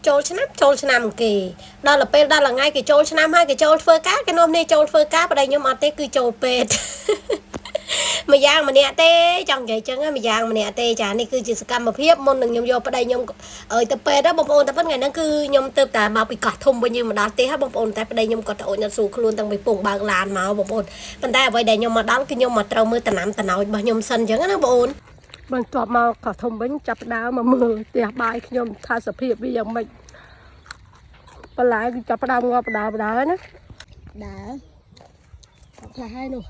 ចូលឆ្នាំគេដល់ទៅពេលដល់ថ្ងៃគេចូលឆ្នាំហើយគេចូលធ្វើការគេនាំនេះចូលធ្វើការបដិខ្ញុំអត់ទេគឺចូលពេទ្យម្យ៉ាងម្នាក់ទេចង់និយាយចឹងម្យ៉ាងម្នាក់ទេចានេះគឺជាសកម្មភាពមុននឹងខ្ញុំយកប្តីខ្ញុំទៅពេទ្យបងប្អូនតែប៉ុន្តែថ្ងៃហ្នឹងគឺខ្ញុំទៅតែមកពីកោះធំវិញយើងមកដល់ទេហើយបងប្អូនតែប្តីខ្ញុំគាត់ទៅអូនអត់ស្រួលខ្លួនតាំងពីពងបើកឡានមកបងប្អូនប៉ុន្តែអ្វីដែលខ្ញុំមកដល់គឺខ្ញុំមកត្រូវមើលតំណាំតំណោចរបស់ខ្ញុំសិនចឹងណាបងប្អូនបន្ទាប់មកកោះធំវិញចាប់ដើមមកមើលផ្ទះបាយខ្ញុំថាសភាពវាយ៉ាងម៉េចបន្លែគឺចាប់ដើមងាប់បដាហើយណាដើខ្លះហើយនោះ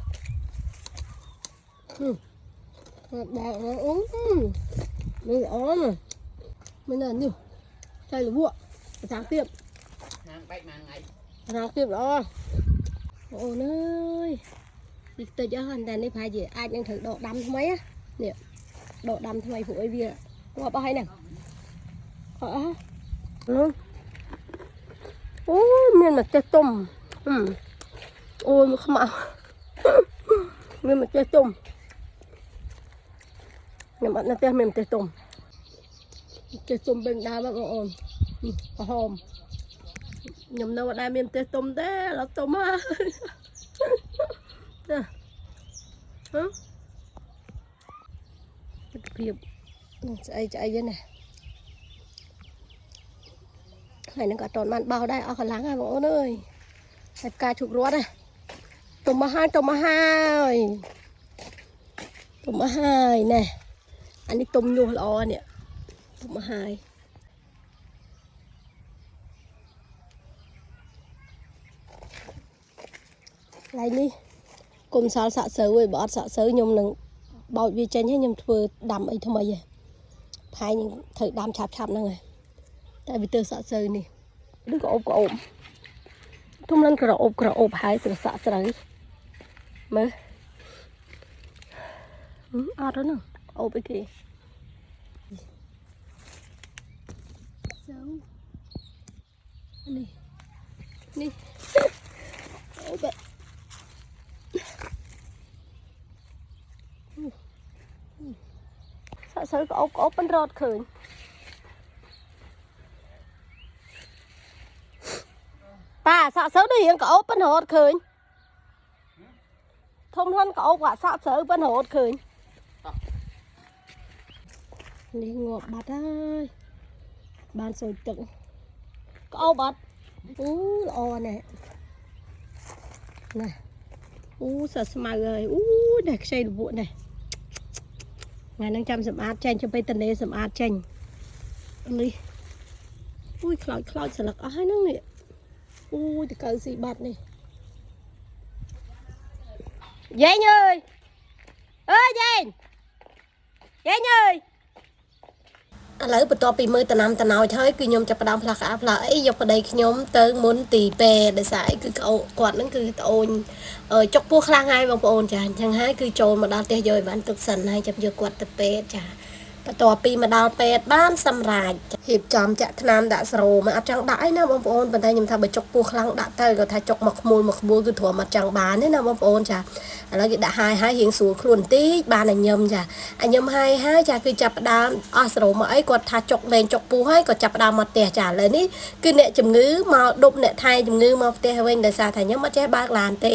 ដើអូនេះអូនមិនណានេះใช่หรือวะทางเทียบทางไปมาไงทางเทียบอ๋อโอ้เนยดิตัวเยอะhơnแต่นี่phải gì aiยังthử độ đâm mấy á nè độ đâm thay phụ ấy bia qua bao hay nè miền mặt tê tôm ôi mà không ăn miền mặt tê tôm nhà bạn nó tên miền tê tôm bên đá bạn ồn hòm nhầm đâu ở miền tê tôm thế là tôm á việc chạy vậy này này nó cả tròn mặn bao đây ở cả láng hai bọn ơi cà chục ruột này tôm hai nè anh đi tôm nhô lò nè tôm hai lại đi cùng sao xạ sớ với bọt xạ sớ nhung nâng bao vi chân hết nhung vừa đầm ấy thôi mà vậy hai những thời đầm chạp năng tại vì từ xạ sớ này đứa có ốm thung lên cờ ốp hai sờ xạ sớ mơ đó nè ốp cái kia nè ốp vậy sợ sớ có ốp bên rọt khởi bà sợ sớ đi hiện có ốp bên rọt khởi thông thân có ốp quả sợ sớ bên rọt khởi đi ngọt bát ơi bàn sồi tựng có ốp bát o này nè sợ smile rồi đẹp xây được vụ này ngày năng chăm sầm át chanh cho bây tần này sầm át chanh đi khói sợ lắc ai nữa nè thì cởi gì bát này dây ơi dây ơi ឥឡូវបន្ទាប់ពីមើលតំណាំតំណោចហើយគឺខ្ញុំចាប់ផ្ដើមផ្លាស់ផ្លាស់អីយកប្តីខ្ញុំទៅមុនទីពេដោយសារអីគឺគាត់ហ្នឹងគឺត្អូនចុកពោះខ្លាំងហើយបងប្អូនចាអញ្ចឹងហើយគឺចូលមកដល់ផ្ទះយកឲ្យបានទឹកសិនហើយចាប់យកគាត់ទៅពេទ្យចាបន្ទាប់ពីមកដល់ពេទ្យបានសម្រេចរៀបចំចាក់ថ្នាំដាក់ស្រោមអត់ចង់ដាក់អីណាបងប្អូនប៉ុន្តែខ្ញុំថាបើចុកពោះខ្លាំងដាក់ទៅគាត់ថាចុកមកក្មួយគឺទ្រាំអត់ចង់បានទេណាបងប្អូនចាឥឡូវគេដាក់ហើយរៀងស្រួលខ្លួនបន្តិចបានតែញឹមចាញឹមហើយចាគឺចាប់ផ្ដើមអស់ស្រោមមកអីគាត់ថាចុកលេងចុកពោះហើយក៏ចាប់ផ្ដើមមកផ្ទះចាឥឡូវនេះគឺអ្នកជំងឺមកដប់អ្នកថៃជំងឺមកផ្ទះវិញដោយសារថាខ្ញុំអត់ចេះបើកឡានទេ